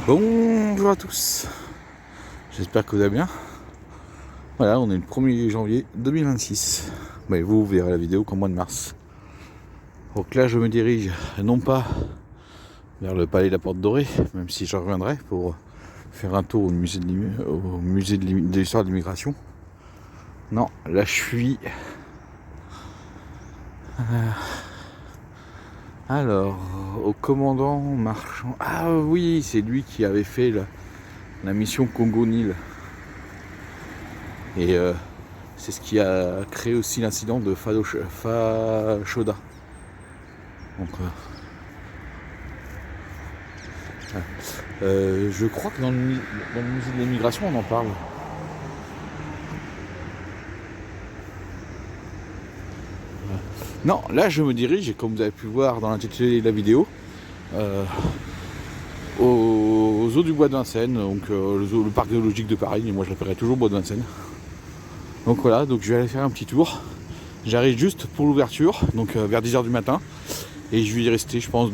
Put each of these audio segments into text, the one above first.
Bonjour à tous, j'espère que vous allez bien. Voilà, on est le 1er janvier 2026. Mais vous verrez la vidéo qu'au mois de mars. Donc là, je me dirige non pas vers le palais de la Porte Dorée, même si j'en reviendrai pour faire un tour au musée de l'histoire de l'immigration. Non, là je suis... Alors, au commandant marchand... Ah oui, c'est lui qui avait fait la mission Congo-Nil. Et c'est ce qui a créé aussi l'incident de Fashoda. Donc, je crois que dans le musée de l'immigration, on en parle. Non, là je me dirige, comme vous avez pu voir dans l'intitulé de la vidéo, aux eaux du bois de Vincennes, donc le parc zoologique de Paris, mais moi je l'appellerai toujours bois de Vincennes. Donc voilà, donc je vais aller faire un petit tour. J'arrive juste pour l'ouverture, donc vers 10h du matin. Et je vais y rester, je pense,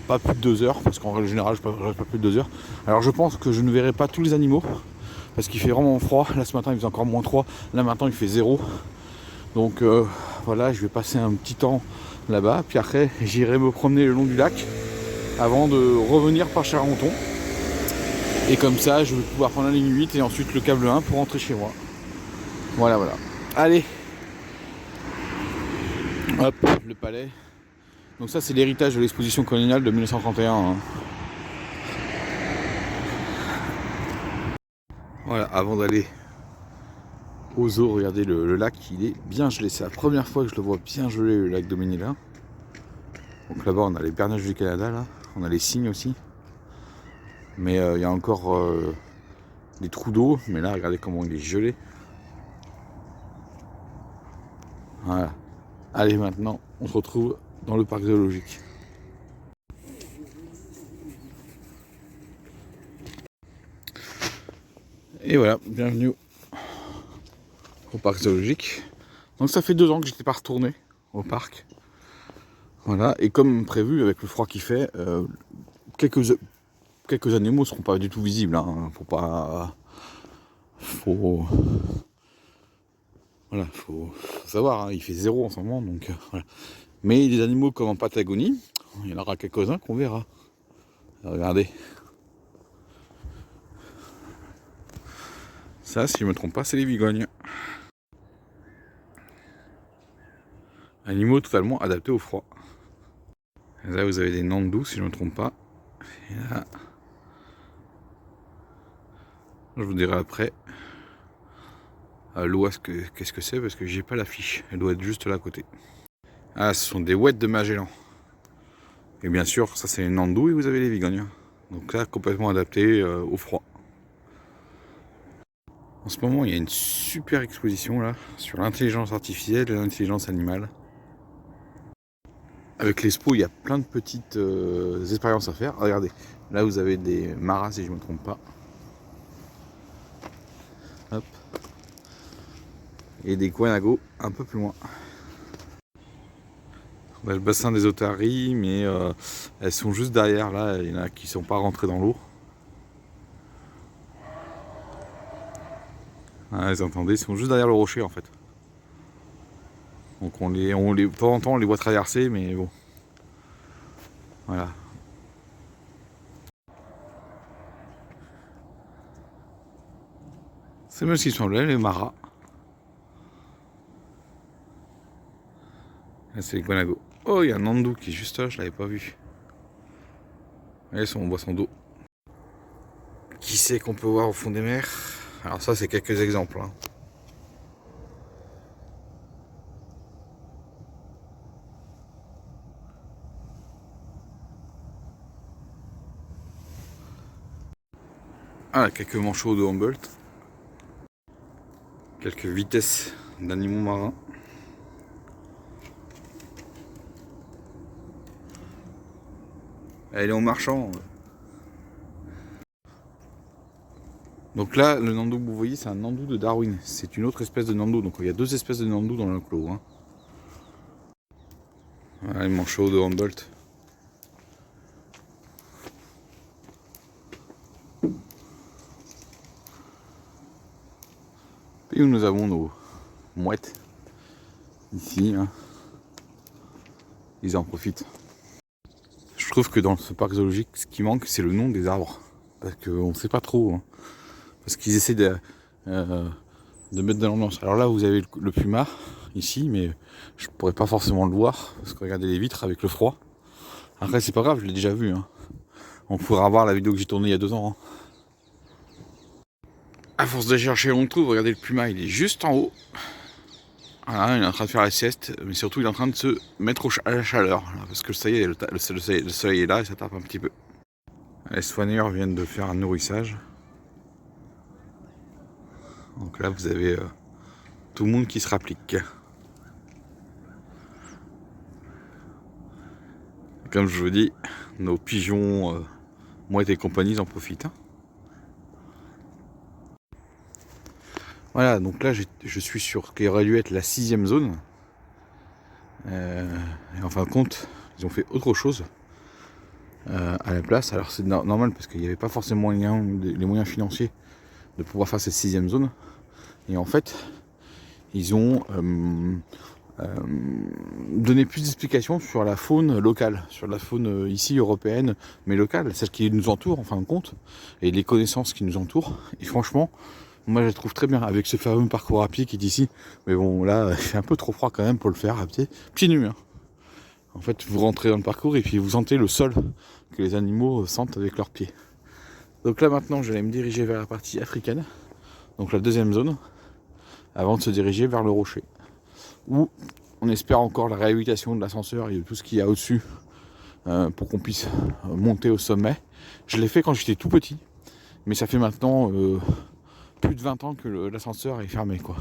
pas plus de 2 heures, parce qu'en règle générale, je ne reste pas plus de 2 heures. Alors je pense que je ne verrai pas tous les animaux, parce qu'il fait vraiment froid. Là ce matin il faisait encore moins 3, là maintenant il fait 0. Donc voilà, je vais passer un petit temps là-bas, puis après j'irai me promener le long du lac, avant de revenir par Charenton. Et comme ça, je vais pouvoir prendre la ligne 8 et ensuite le câble 1 pour rentrer chez moi. Voilà, voilà. Allez, hop, le palais. Donc ça c'est l'héritage de l'exposition coloniale de 1931. Hein. Voilà, avant d'aller aux eaux, regardez le lac, il est bien gelé. C'est la première fois que je le vois bien gelé, le lac Doménil. Donc là-bas on a les bernages du Canada, là. On a les cygnes aussi. Mais il y a encore des trous d'eau, mais là regardez comment il est gelé. Voilà. Allez, maintenant on se retrouve dans le parc zoologique. Et voilà, bienvenue au parc zoologique. Donc ça fait 2 ans que j'étais pas retourné au parc. Voilà, et comme prévu, avec le froid qu'il fait, quelques animaux seront pas du tout visibles. Hein. Faut savoir, hein, il fait 0 en ce moment, donc voilà. Mais des animaux comme en Patagonie, il y en aura quelques-uns qu'on verra. Regardez. Ça, si je ne me trompe pas, c'est les vigognes. Animaux totalement adaptés au froid. Là, vous avez des nandous, si je ne me trompe pas. Et là, je vous dirai après. L'oie, qu'est-ce que c'est, parce que j'ai pas la fiche. Elle doit être juste là à côté. Ah, ce sont des ouettes de Magellan. Et bien sûr, ça c'est les nandous et vous avez les vigognes. Donc là, complètement adapté au froid. En ce moment, il y a une super exposition là sur l'intelligence artificielle et l'intelligence animale. Avec l'Expo, il y a plein de petites expériences à faire. Regardez, là vous avez des maras si je ne me trompe pas. Hop. Et des guanagos un peu plus loin. On a le bassin des otaries, mais elles sont juste derrière là. Il y en a qui ne sont pas rentrées dans l'eau. Ah, vous entendez, ils sont juste derrière le rocher en fait. Donc de temps en temps on les voit traverser, mais bon. Voilà. C'est même ce qui semblait, les maras. Là c'est les guanagos. Oh, il y a un nandou qui est juste là, je l'avais pas vu. Allez, on voit son dos. Qui c'est qu'on peut voir au fond des mers? Alors ça c'est quelques exemples. Hein. Ah, quelques manchots de Humboldt. Quelques vitesses d'animaux marins. Elle est en marchant. Donc là, le nandou que vous voyez, c'est un nandou de Darwin. C'est une autre espèce de nandou. Donc il y a 2 espèces de nandou dans le clos. Hein. Voilà, les manchots de Humboldt. Et où nous avons nos mouettes. Ici, hein. Ils en profitent. Je trouve que dans ce parc zoologique, ce qui manque, c'est le nom des arbres. Parce qu'on ne sait pas trop. Hein. Parce qu'ils essaient de mettre de l'ambiance. Alors là, vous avez le puma, ici, mais je pourrais pas forcément le voir. Parce que regardez les vitres avec le froid. Après, c'est pas grave, je l'ai déjà vu. Hein. On pourra voir la vidéo que j'ai tournée il y a 2 ans. Hein. À force de chercher, on le trouve. Regardez, le puma, il est juste en haut. Voilà, il est en train de faire la sieste, mais surtout il est en train de se mettre à la chaleur, là, parce que ça y est, le soleil est là et ça tape un petit peu. Les soigneurs viennent de faire un nourrissage. Donc là vous avez tout le monde qui se rapplique. Comme je vous dis, nos pigeons, mouettes et compagnie, ils en profitent. Hein. Voilà, donc là je suis sur ce qui aurait dû être la 6e zone. Et en fin de compte, ils ont fait autre chose à la place. Alors c'est normal parce qu'il n'y avait pas forcément les moyens financiers de pouvoir faire cette 6e zone. Et en fait, ils ont donné plus d'explications sur la faune locale, sur la faune ici européenne, mais locale, celle qui nous entoure en fin de compte, et les connaissances qui nous entourent. Et franchement, moi je la trouve très bien, avec ce fameux parcours à pied qui est ici. Mais bon, là, c'est un peu trop froid quand même pour le faire à pieds nus. Hein. En fait, vous rentrez dans le parcours et puis vous sentez le sol que les animaux sentent avec leurs pieds. Donc là maintenant, je vais me diriger vers la partie africaine, donc la 2e zone, avant de se diriger vers le rocher, où on espère encore la réhabilitation de l'ascenseur et de tout ce qu'il y a au-dessus pour qu'on puisse monter au sommet. Je l'ai fait quand j'étais tout petit, mais ça fait maintenant plus de 20 ans que l'ascenseur est fermé, quoi.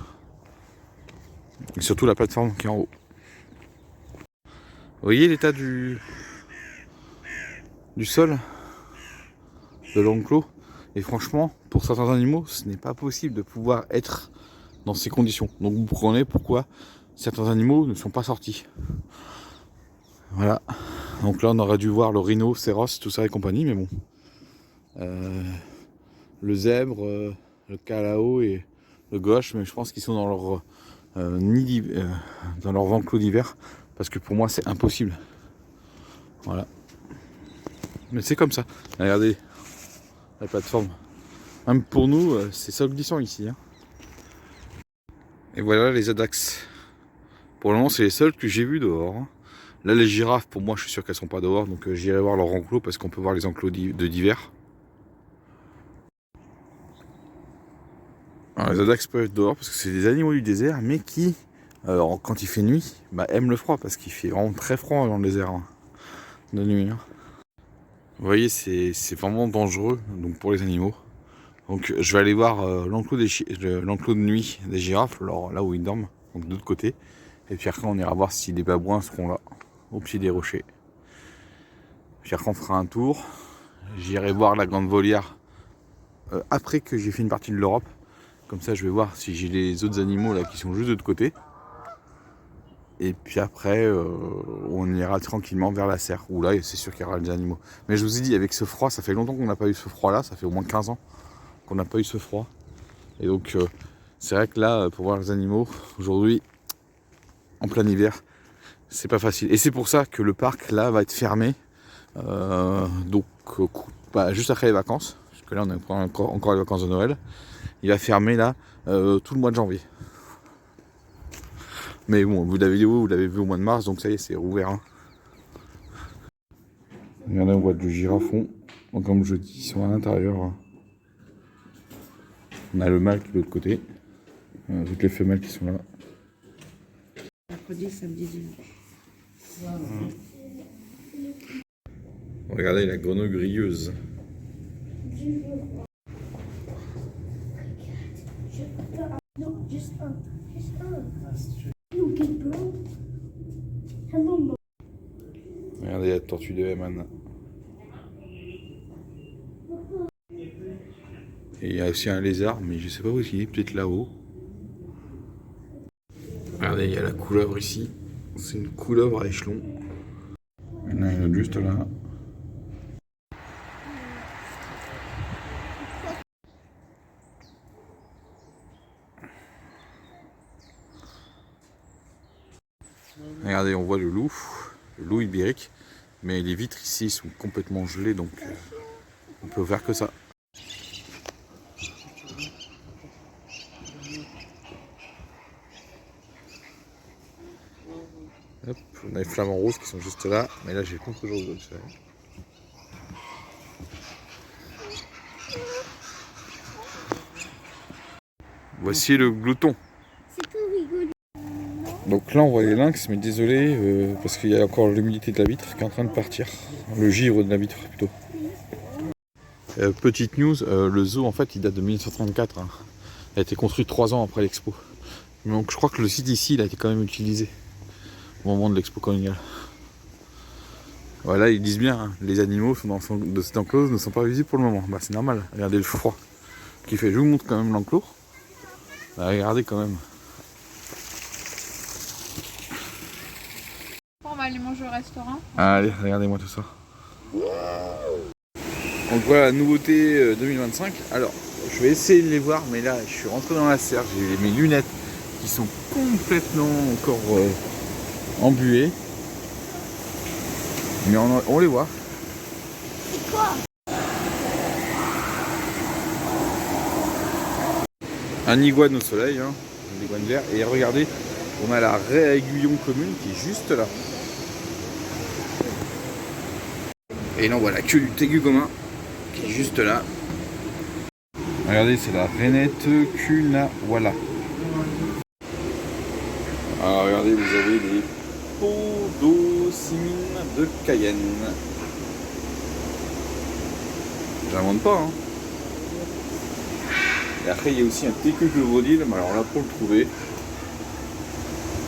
Et surtout la plateforme qui est en haut. Vous voyez l'état du sol de l'enclos. Et franchement, pour certains animaux, ce n'est pas possible de pouvoir être dans ces conditions. Donc vous comprenez pourquoi certains animaux ne sont pas sortis. Voilà. Donc là, on aurait dû voir le rhinocéros, tout ça et compagnie, mais bon. Le zèbre, le calao et le gauche, mais je pense qu'ils sont dans leur nid, dans leur enclos d'hiver, parce que pour moi, c'est impossible. Voilà. Mais c'est comme ça. Regardez la plateforme. Même pour nous, c'est sol glissant ici. Hein. Et voilà les adax. Pour le moment, c'est les seuls que j'ai vus dehors. Hein. Là, les girafes, pour moi, je suis sûr qu'elles sont pas dehors. Donc, j'irai voir leur enclos parce qu'on peut voir les enclos d'hiver. Alors, les adax peuvent être dehors parce que c'est des animaux du désert, mais qui, quand il fait nuit, aiment le froid parce qu'il fait vraiment très froid dans le désert hein, de nuit. Hein. Vous voyez, c'est vraiment dangereux donc pour les animaux. Donc je vais aller voir l'enclos de nuit des girafes, là où ils dorment, donc de l'autre côté. Et puis après on ira voir si les babouins seront là, au pied des rochers. Puis après on fera un tour. J'irai voir la grande volière après que j'ai fait une partie de l'Europe. Comme ça je vais voir si j'ai les autres animaux là qui sont juste de l'autre côté. Et puis après, on ira tranquillement vers la serre, où là, c'est sûr qu'il y aura des animaux. Mais je vous ai dit, avec ce froid, ça fait longtemps qu'on n'a pas eu ce froid-là, ça fait au moins 15 ans qu'on n'a pas eu ce froid. Et donc, c'est vrai que là, pour voir les animaux, aujourd'hui, en plein hiver, c'est pas facile. Et c'est pour ça que le parc, là, va être fermé, juste après les vacances, parce que là, on a encore les vacances de Noël. Il va fermer, là, tout le mois de janvier. Mais bon, la vidéo, vous l'avez vu au mois de mars, donc ça y est, c'est rouvert. Hein. Regardez, on voit du girafon. Donc, comme je dis, ils sont à l'intérieur. Hein. On a le mâle qui est de l'autre côté. Toutes les femelles qui sont là. Mercredi, samedi, dimanche. Regardez la grenouille grilleuse. No, just Okay, bro. Hello, Mom. Regardez la tortue de Eman. Et il y a aussi un lézard, mais je sais pas où il est, peut-être là-haut. Regardez, il y a la couleuvre ici. C'est une couleuvre à échelon. Il y en a une autre juste là. Regardez, on voit le loup ibérique. Mais les vitres ici sont complètement gelées, donc on peut faire que ça. Hop, on a les flamants roses qui sont juste là, mais là j'ai le contre-jour de soleil. Voici le glouton. C'est tout rigolo. Donc là on voit les lynx, mais désolé parce qu'il y a encore l'humidité de la vitre qui est en train de partir. Le givre de la vitre plutôt. Petite news, le zoo en fait il date de 1934. Hein. Il a été construit 3 ans après l'expo. Donc je crois que le site ici il a été quand même utilisé au moment de l'expo coloniale. Voilà, ils disent bien, hein, les animaux de cette enclose ne sont pas visibles pour le moment. Bah c'est normal, regardez le froid qui fait. Je vous montre quand même l'enclos. Bah, regardez quand même. On va aller manger au restaurant. Allez, regardez-moi tout ça. Donc voilà la nouveauté 2025. Alors, je vais essayer de les voir, mais là, je suis rentré dans la serre. J'ai mes lunettes qui sont complètement encore embuées. Mais on les voit. C'est quoi? Un iguane au soleil, hein, un iguane vert. Et regardez, on a la raie à aiguillon commune qui est juste là. Et là, on voit la queue du tégu commun qui est juste là. Regardez, c'est la rainette cunawala. Alors regardez, vous avez les podocimines de Cayenne. J'invente pas, hein. Et après, il y a aussi un técu clovrodile, mais alors là, pour le trouver,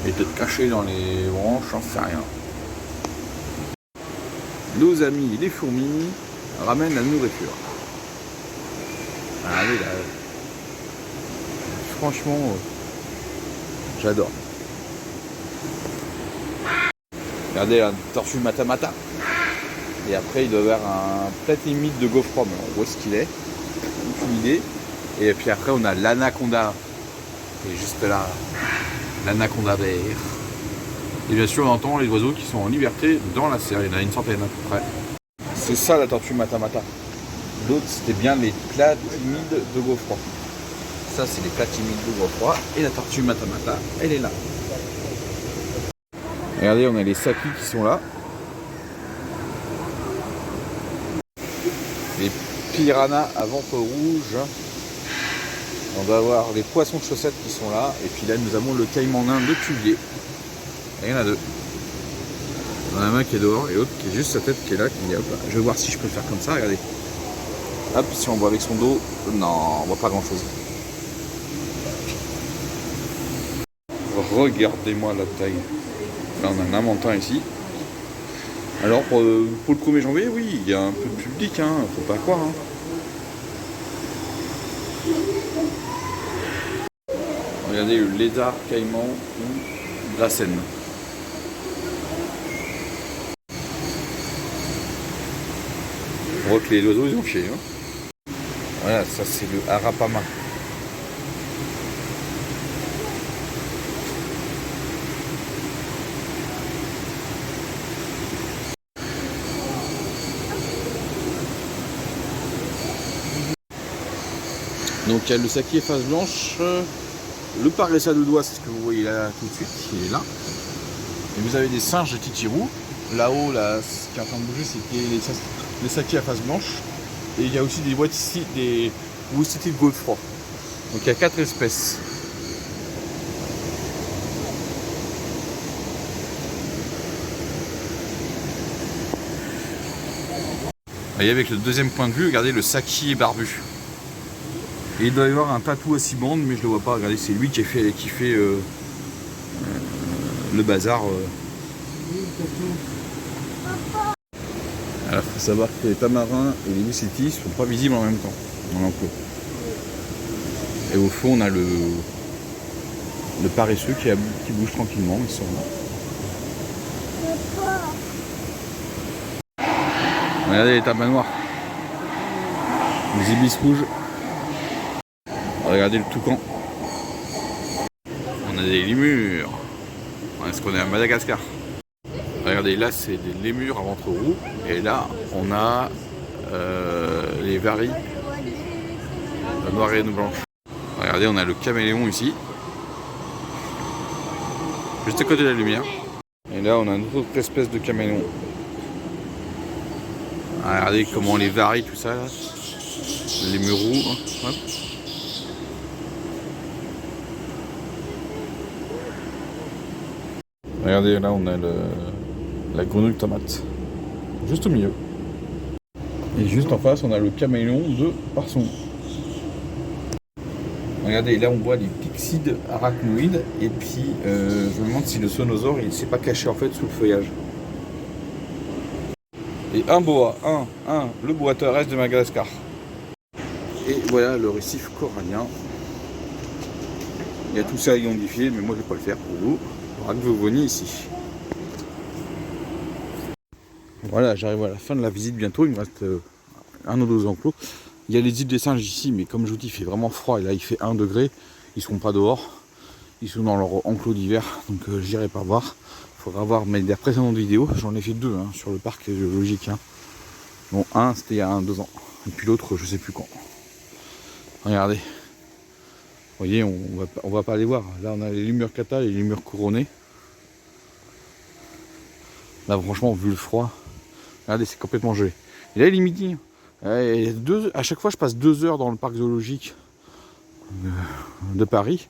il est peut-être caché dans les branches, j'en sais rien. Nos amis les fourmis ramènent la nourriture. Allez là. Franchement, j'adore. Regardez la tortue matamata. Et après, il doit y avoir un platimite de gaufre. Mais on voit ce qu'il est. Aucune idée. Et puis après, on a l'anaconda. Et juste là, l'anaconda vert. Et bien sûr, on entend les oiseaux qui sont en liberté dans la serre. Il y en a une centaine à peu près. C'est ça la tortue matamata. L'autre, c'était bien les platimides de gaufre. Ça, c'est les platimides de gaufre. Et la tortue matamata, elle est là. Regardez, on a les sakis qui sont là. Les piranhas à ventre rouge. On doit avoir les poissons de chaussettes qui sont là. Et puis là, nous avons le caïman nain de Cuvier. Et il y en a deux. Il y en a un qui est dehors et l'autre qui est juste sa tête qui est là. Qui dit, hop, là. Je vais voir si je peux faire comme ça. Regardez. Hop, si on voit avec son dos. Non, on voit pas grand chose. Regardez-moi la taille. Là, on a un amantin ici. Alors, pour le 1er janvier, oui, il y a un peu de public, hein, faut pas croire. Hein. Regardez le lézard caïman ou Gracène. On voit que les oiseaux, ils ont chié. Hein. Voilà, ça c'est le Arapama. Donc il y a le sakier face blanche, le paressa de doigt, c'est ce que vous voyez là tout de suite, il est là. Et vous avez des singes de titirou. Là-haut, là, ce qui est en train de bouger, c'est les sakiers à face blanche. Et il y a aussi des woussiti de gaufre. Donc il y a 4 espèces. Vous voyez avec le deuxième point de vue, regardez le sakier barbu. Et il doit y avoir un tatou à 6 bandes, mais je le vois pas. Regardez, c'est lui qui fait le bazar. Alors, il faut savoir que les tamarins et les woussiti ne sont pas visibles en même temps dans l'enclos. Et au fond, on a le paresseux qui bouge tranquillement, ils sont là. Regardez les tamas noirs. Les ibis rouges. Regardez le toucan. On a des limures. Est-ce qu'on est à Madagascar? Regardez, là c'est des lémurs à ventre roux. Et là on a les varis noirs et blanches. Regardez, on a le caméléon ici. Juste à côté de la lumière. Et là on a une autre espèce de caméléon. Regardez comment on les varie, tout ça là. Les lémurs roux. Hop. Regardez, là on a la grenouille tomate. Juste au milieu. Et juste en face, on a le caméléon de Parson. Regardez, là on voit les pyxides arachnoïdes. Et puis, je me demande si le sonosaure il ne s'est pas caché en fait sous le feuillage. Et un boa, le boa terrestre de Madagascar. Et voilà le récif corallien. Il y a tout ça identifié, mais moi je ne vais pas le faire pour vous. Il faudra que vous veniez ici. Voilà, j'arrive à la fin de la visite bientôt. Il me reste un ou deux enclos. Il y a les îles des singes ici, mais comme je vous dis, il fait vraiment froid. Et là, il fait 1 degré. Ils ne seront pas dehors. Ils sont dans leur enclos d'hiver. Donc, j'irai pas voir. Il faudra voir mes précédentes vidéos. J'en ai fait 2 sur le parc zoologique. Bon, un, c'était il y a 2 ans. Et puis l'autre, je sais plus quand. Regardez. Vous voyez, on va pas aller voir. Là, on a les lémurs cata et les lémurs couronnés. Là, franchement, vu le froid, regardez, c'est complètement gelé. Et là, il est midi. À chaque fois, je passe 2 heures dans le parc zoologique de Paris,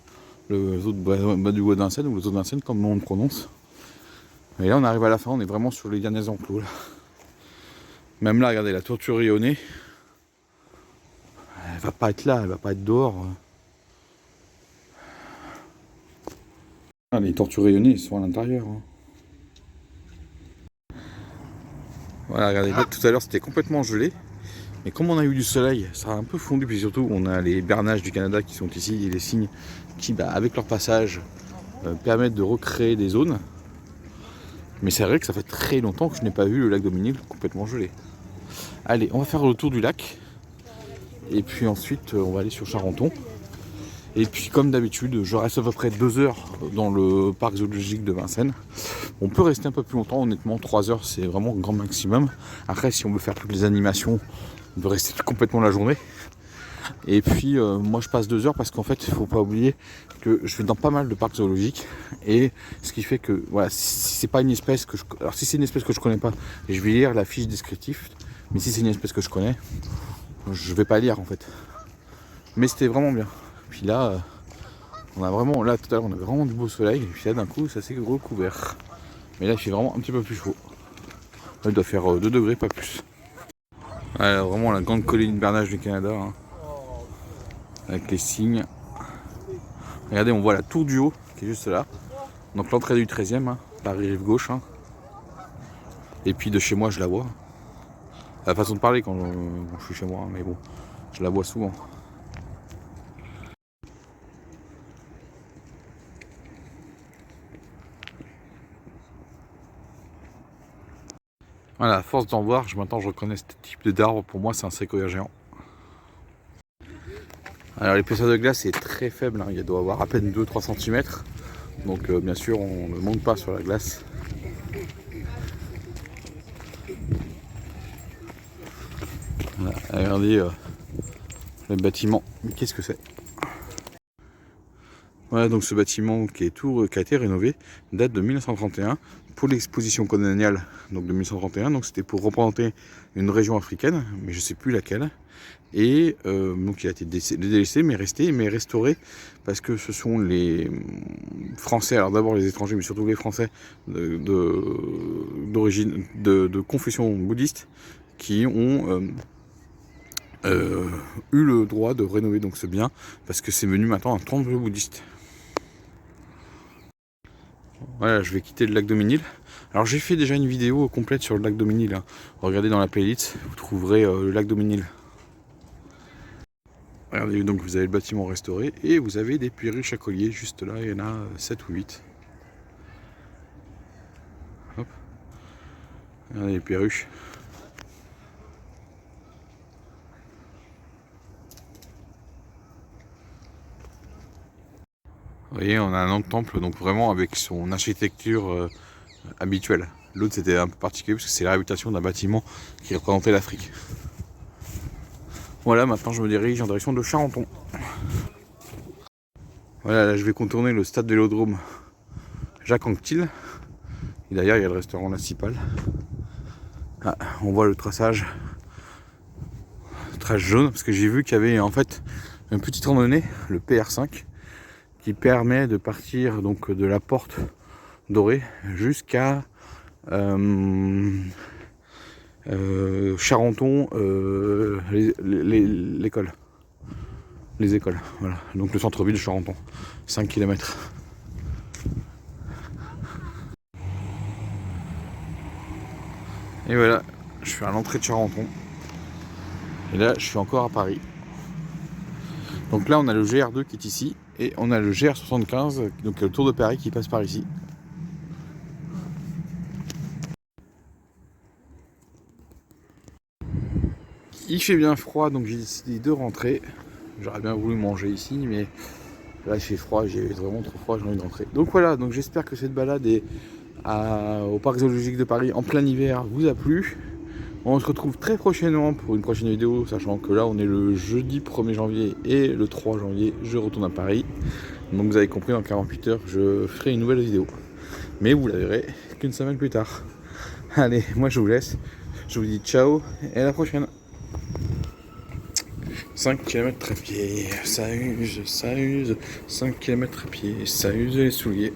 le zoo du Bois de Vincennes, ou le zoo de Vincennes, comme on le prononce. Et là, on arrive à la fin, on est vraiment sur les derniers enclos. Là. Même là, regardez, la tortue rayonnée, elle va pas être là, elle va pas être dehors. Ah, les tortues rayonnées, ils sont à l'intérieur. Voilà, regardez, là, tout à l'heure, c'était complètement gelé. Mais comme on a eu du soleil, ça a un peu fondu. Puis surtout, on a les bernaches du Canada qui sont ici, et les cygnes qui, avec leur passage, permettent de recréer des zones. Mais c'est vrai que ça fait très longtemps que je n'ai pas vu le lac Daumesnil complètement gelé. Allez, on va faire le tour du lac. Et puis ensuite, on va aller sur Charenton. Et puis, comme d'habitude, je reste à peu près 2 heures dans le parc zoologique de Vincennes. On peut rester un peu plus longtemps, honnêtement, 3 heures, c'est vraiment le grand maximum. Après, si on veut faire toutes les animations, on peut rester complètement la journée. Et puis, moi, je passe 2 heures parce qu'en fait, il ne faut pas oublier que je vais dans pas mal de parcs zoologiques. Et ce qui fait que, voilà, si c'est pas une espèce que je... Alors, si c'est une espèce que je connais pas, je vais lire la fiche descriptive. Mais si c'est une espèce que je connais, je vais pas lire, en fait. Mais c'était vraiment bien. Puis là, on a vraiment, là tout à l'heure on avait vraiment du beau soleil, et puis là d'un coup ça s'est recouvert. Mais là il fait vraiment un petit peu plus chaud. Là il doit faire 2 degrés, pas plus. Voilà, vraiment la grande colline bernache du Canada, avec les cygnes. Regardez, on voit la tour du Haut qui est juste là. Donc l'entrée du 13e, Paris rive gauche. Et puis de chez moi je la vois. La façon de parler quand je suis chez moi, mais bon, je la vois souvent. Voilà, à force d'en voir, maintenant je reconnais ce type d'arbre. Pour moi, c'est un séquoia géant. Alors l'épaisseur de glace est très faible, il doit avoir à peine 2-3 cm. Donc bien sûr, on ne monte pas sur la glace. Voilà, regardez le bâtiment. Mais qu'est-ce que c'est? Voilà donc ce bâtiment qui a été rénové, date de 1931 pour l'exposition coloniale donc de 1931. Donc c'était pour représenter une région africaine, mais je ne sais plus laquelle. Et donc il a été délaissé, mais restauré parce que ce sont les Français, alors d'abord les étrangers, mais surtout les Français d'origine de confession bouddhiste qui ont eu le droit de rénover donc ce bien parce que c'est venu maintenant un temple bouddhiste. Voilà, je vais quitter le lac Daumesnil. Alors j'ai fait déjà une vidéo complète sur le lac Daumesnil. Regardez dans la playlist, vous trouverez le lac Daumesnil. Regardez, donc vous avez le bâtiment restauré et vous avez des perruches à collier juste là, il y en a 7 ou 8. Hop. Regardez les perruches. Vous voyez, on a un autre temple, donc vraiment avec son architecture habituelle. L'autre c'était un peu particulier parce que c'est la réputation d'un bâtiment qui représentait l'Afrique. Voilà, maintenant je me dirige en direction de Charenton. Voilà, là je vais contourner le stade Vélodrome Jacques Anquetil. Et derrière il y a le restaurant La Cipale. Ah, on voit le traçage jaune parce que j'ai vu qu'il y avait en fait une petite randonnée, le PR5, qui permet de partir donc de la porte dorée jusqu'à Charenton, l'école. Les écoles, voilà. Donc le centre-ville de Charenton, 5 km. Et voilà, je suis à l'entrée de Charenton. Et là, je suis encore à Paris. Donc là, on a le GR2 qui est ici. Et on a le GR75, donc le Tour de Paris qui passe par ici. Il fait bien froid, donc j'ai décidé de rentrer. J'aurais bien voulu manger ici, mais là il fait froid, j'ai vraiment trop froid, j'ai envie de rentrer. Donc voilà, donc j'espère que cette balade au parc zoologique de Paris en plein hiver vous a plu. On se retrouve très prochainement pour une prochaine vidéo, sachant que là on est le jeudi 1er janvier et le 3 janvier je retourne à Paris. Donc vous avez compris, dans 48 heures je ferai une nouvelle vidéo. Mais vous la verrez qu'une semaine plus tard. Allez, moi je vous laisse, je vous dis ciao et à la prochaine. 5 km à pied, ça use, 5 km à pied, ça use les souliers.